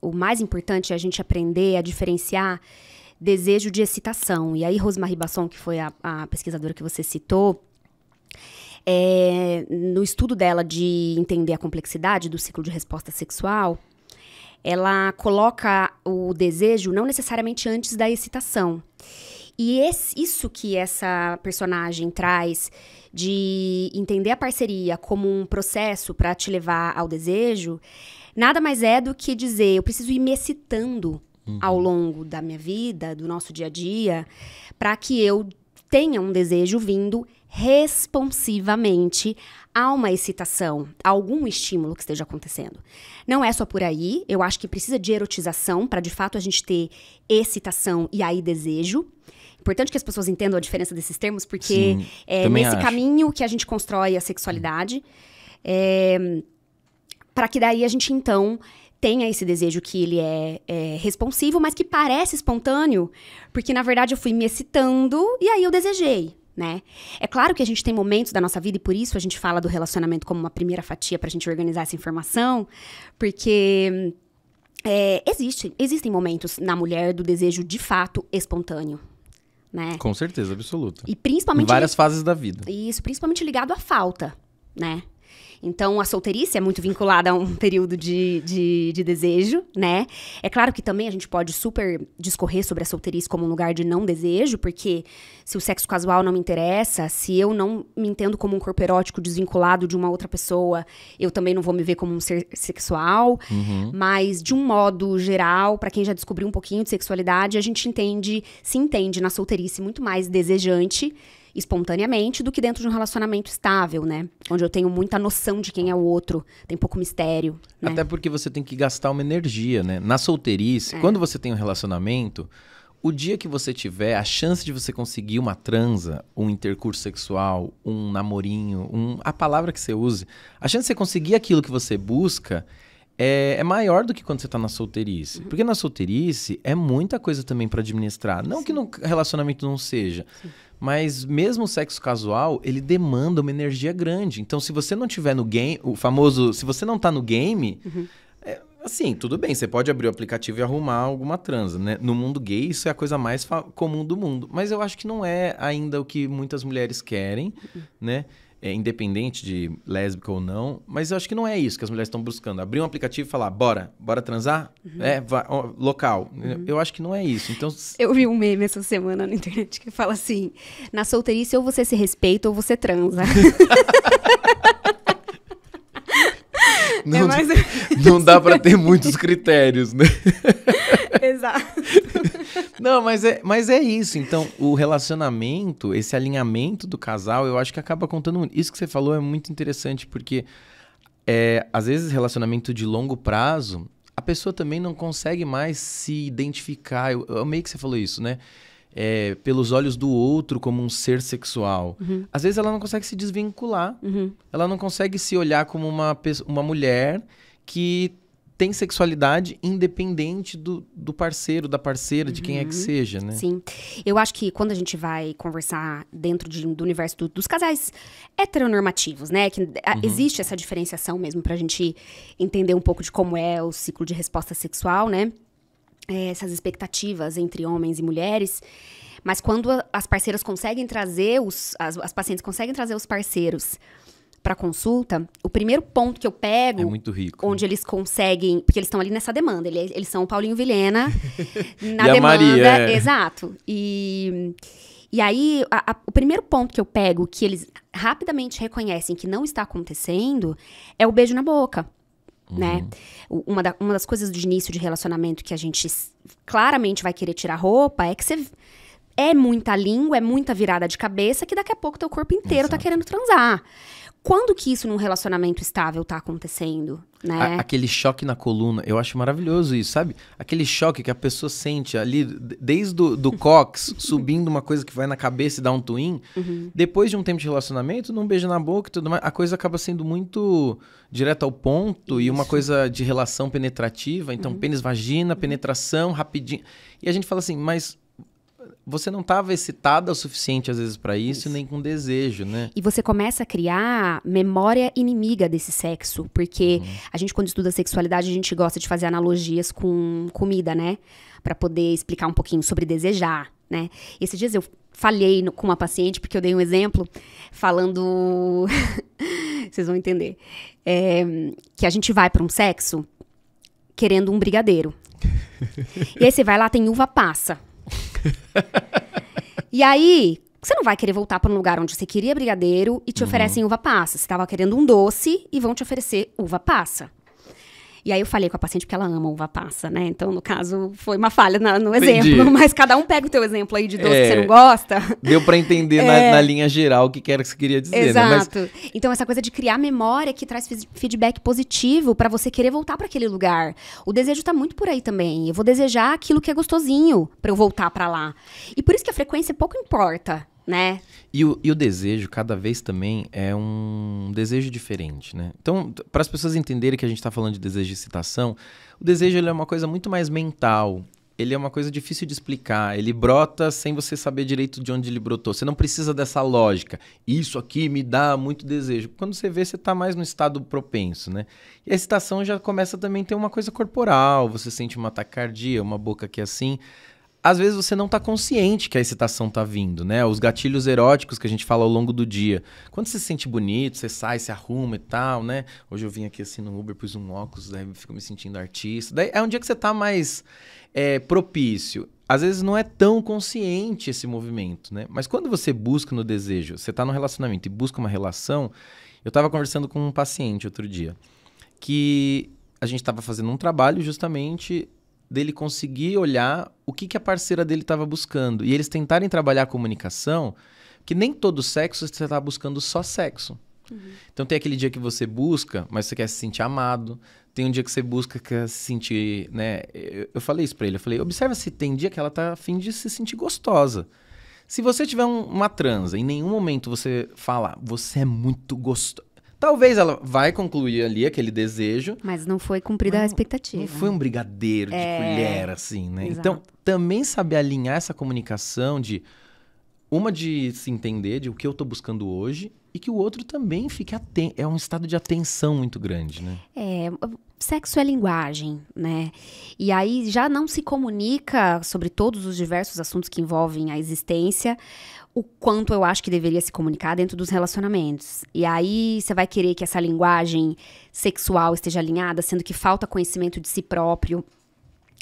o mais importante é a gente aprender a diferenciar desejo de excitação. E aí, Rosemarie Basson, que foi a pesquisadora que você citou, no estudo dela de entender a complexidade do ciclo de resposta sexual, ela coloca o desejo não necessariamente antes da excitação. E isso que essa personagem traz de entender a parceria como um processo para te levar ao desejo, nada mais é do que dizer, eu preciso ir me excitando ao longo da minha vida, do nosso dia a dia, para que eu tenha um desejo vindo responsivamente a uma excitação, a algum estímulo que esteja acontecendo. Não é só por aí, eu acho que precisa de erotização para de fato a gente ter excitação e aí desejo. Importante que as pessoas entendam a diferença desses termos, porque é nesse caminho que a gente constrói a sexualidade, para que daí a gente, então, tenha esse desejo que ele é responsivo, mas que parece espontâneo, porque, na verdade, eu fui me excitando e aí eu desejei, né? É claro que a gente tem momentos da nossa vida, e por isso a gente fala do relacionamento como uma primeira fatia para a gente organizar essa informação, porque existem momentos na mulher do desejo, de fato, espontâneo. Né? Com certeza, absoluta. E principalmente... Em várias fases da vida. Isso, principalmente ligado à falta, né? Então, a solteirice é muito vinculada a um período de desejo, né? É claro que também a gente pode super discorrer sobre a solteirice como um lugar de não desejo, porque se o sexo casual não me interessa, se eu não me entendo como um corpo erótico desvinculado de uma outra pessoa, eu também não vou me ver como um ser sexual. Mas, de um modo geral, para quem já descobriu um pouquinho de sexualidade, a gente se entende na solteirice muito mais desejante, espontaneamente, do que dentro de um relacionamento estável, né? Onde eu tenho muita noção de quem é o outro, tem pouco mistério, né? Até porque você tem que gastar uma energia, né? Na solteirice, quando você tem um relacionamento, o dia que você tiver a chance de você conseguir uma transa, um intercurso sexual, um namorinho, a palavra que você use, a chance de você conseguir aquilo que você busca é maior do que quando você tá na solteirice. Porque na solteirice é muita coisa também para administrar. Não que no relacionamento não seja. Mas mesmo o sexo casual, ele demanda uma energia grande. Então, se você não tiver no game, o famoso, se você não tá no game, assim, tudo bem, você pode abrir o aplicativo e arrumar alguma transa, né? No mundo gay, isso é a coisa mais comum do mundo. Mas eu acho que não é ainda o que muitas mulheres querem, né? Independente de lésbica ou não, mas eu acho que não é isso que as mulheres estão buscando. Abrir um aplicativo e falar, bora transar? Local. Eu acho que não é isso. Então, eu vi um meme essa semana na internet que fala assim, na solteirice ou você se respeita ou você transa. Não dá pra ter muitos critérios, né? Exato. Não, mas é isso. Então, o relacionamento, esse alinhamento do casal, eu acho que acaba contando muito. Isso que você falou é muito interessante, porque às vezes relacionamento de longo prazo, a pessoa também não consegue mais se identificar. Eu amei que você falou isso, né? Pelos olhos do outro como um ser sexual. Às vezes ela não consegue se desvincular. Ela não consegue se olhar como uma mulher que tem sexualidade independente do parceiro, da parceira, de quem é que seja, né? Sim. Eu acho que quando a gente vai conversar dentro do universo dos casais heteronormativos, né? Que existe essa diferenciação mesmo pra gente entender um pouco de como é o ciclo de resposta sexual, né? Essas expectativas entre homens e mulheres. Mas quando as parceiras conseguem trazer, as pacientes conseguem trazer os parceiros para consulta, o primeiro ponto que eu pego... É muito rico. Onde eles conseguem... Porque eles estão ali nessa demanda. Eles são o Paulinho Vilhena na e demanda. A Maria, Exato. E aí, o primeiro ponto que eu pego, que eles rapidamente reconhecem que não está acontecendo, é o beijo na boca. Né? Uma das coisas do início de relacionamento que a gente claramente vai querer tirar roupa é que você... É muita língua, é muita virada de cabeça que daqui a pouco teu corpo inteiro tá querendo transar. Quando que isso num relacionamento estável tá acontecendo, né? Aquele choque na coluna, eu acho maravilhoso isso, sabe? Aquele choque que a pessoa sente ali, desde do cóccix, subindo uma coisa que vai na cabeça e dá um twin. Depois de um tempo de relacionamento, num beijo na boca e tudo mais, a coisa acaba sendo muito direto ao ponto e uma coisa de relação penetrativa. Então, pênis, vagina, penetração, rapidinho. E a gente fala assim, mas... você não estava excitada o suficiente, às vezes, para isso, nem com desejo, né? E você começa a criar memória inimiga desse sexo. Porque a gente, quando estuda sexualidade, a gente gosta de fazer analogias com comida, né? Pra poder explicar um pouquinho sobre desejar, né? Esses dias eu falhei com uma paciente, porque eu dei um exemplo falando... Vocês vão entender. Que a gente vai pra um sexo querendo um brigadeiro. E aí você vai lá, tem uva passa. E aí, você não vai querer voltar para um lugar onde você queria brigadeiro e te oferecem uva passa. Você estava querendo um doce e vão te oferecer uva passa. E aí eu falei com a paciente porque ela ama uva passa, né? Então, no caso, foi uma falha no exemplo. Mas cada um pega o teu exemplo aí de doce que você não gosta. Deu pra entender na linha geral o que era que você queria dizer, Exato. né? Então, essa coisa de criar memória que traz feedback positivo pra você querer voltar pra aquele lugar. O desejo tá muito por aí também. Eu vou desejar aquilo que é gostosinho pra eu voltar pra lá. E por isso que a frequência pouco importa, né? E o desejo, cada vez também, é um desejo diferente, né? Então, para as pessoas entenderem que a gente está falando de desejo de excitação, o desejo ele é uma coisa muito mais mental. Ele é uma coisa difícil de explicar. Ele brota sem você saber direito de onde ele brotou. Você não precisa dessa lógica. Isso aqui me dá muito desejo. Quando você vê, você está mais no estado propenso, né? E a excitação já começa também a ter uma coisa corporal. Você sente uma taquicardia, uma boca que é assim... Às vezes você não está consciente que a excitação está vindo, né? Os gatilhos eróticos que a gente fala ao longo do dia. Quando você se sente bonito, você sai, se arruma e tal, né? Hoje eu vim aqui assim no Uber, pus um óculos, daí fico me sentindo artista. Daí é um dia que você está mais propício. Às vezes não é tão consciente esse movimento, né? Mas quando você busca no desejo, você está num relacionamento e busca uma relação... Eu estava conversando com um paciente outro dia, que a gente estava fazendo um trabalho justamente... dele conseguir olhar o que a parceira dele estava buscando. E eles tentarem trabalhar a comunicação, que nem todo sexo você está buscando só sexo. Então tem aquele dia que você busca, mas você quer se sentir amado. Tem um dia que você busca, quer se sentir... né? Eu falei isso pra ele, eu falei, observa se tem dia que ela tá a fim de se sentir gostosa. Se você tiver uma transa, em nenhum momento você fala, você é muito gostoso. Talvez ela vai concluir ali aquele desejo. Mas não foi cumprida a expectativa. Não foi um brigadeiro de colher, assim, né? Exato. Então, também saber alinhar essa comunicação de se entender de o que eu tô buscando hoje e que o outro também fique atento. É um estado de atenção muito grande, né? Sexo é linguagem, né? E aí já não se comunica sobre todos os diversos assuntos que envolvem a existência o quanto eu acho que deveria se comunicar dentro dos relacionamentos. E aí você vai querer que essa linguagem sexual esteja alinhada, sendo que falta conhecimento de si próprio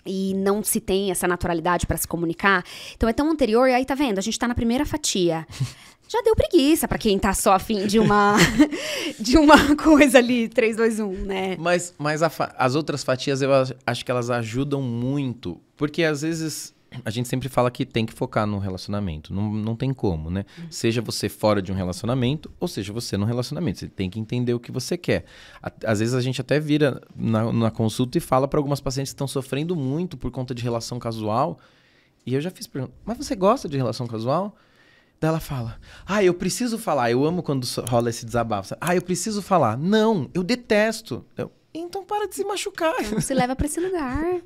e não se tem essa naturalidade para se comunicar. Então é tão anterior, e aí tá vendo? A gente tá na primeira fatia. Já deu preguiça pra quem tá só afim de uma coisa ali, 3, 2, 1, né? Mas as outras fatias eu acho que elas ajudam muito, porque às vezes a gente sempre fala que tem que focar no relacionamento, não tem como, né? Seja você fora de um relacionamento, ou seja você no relacionamento, você tem que entender o que você quer. Às vezes a gente até vira na consulta e fala para algumas pacientes que estão sofrendo muito por conta de relação casual, e eu já fiz pergunta, mas você gosta de relação casual? Daí ela fala, eu preciso falar. Eu amo quando rola esse desabafo. Eu preciso falar. Não, eu detesto. Então para de se machucar. Não se leva pra esse lugar.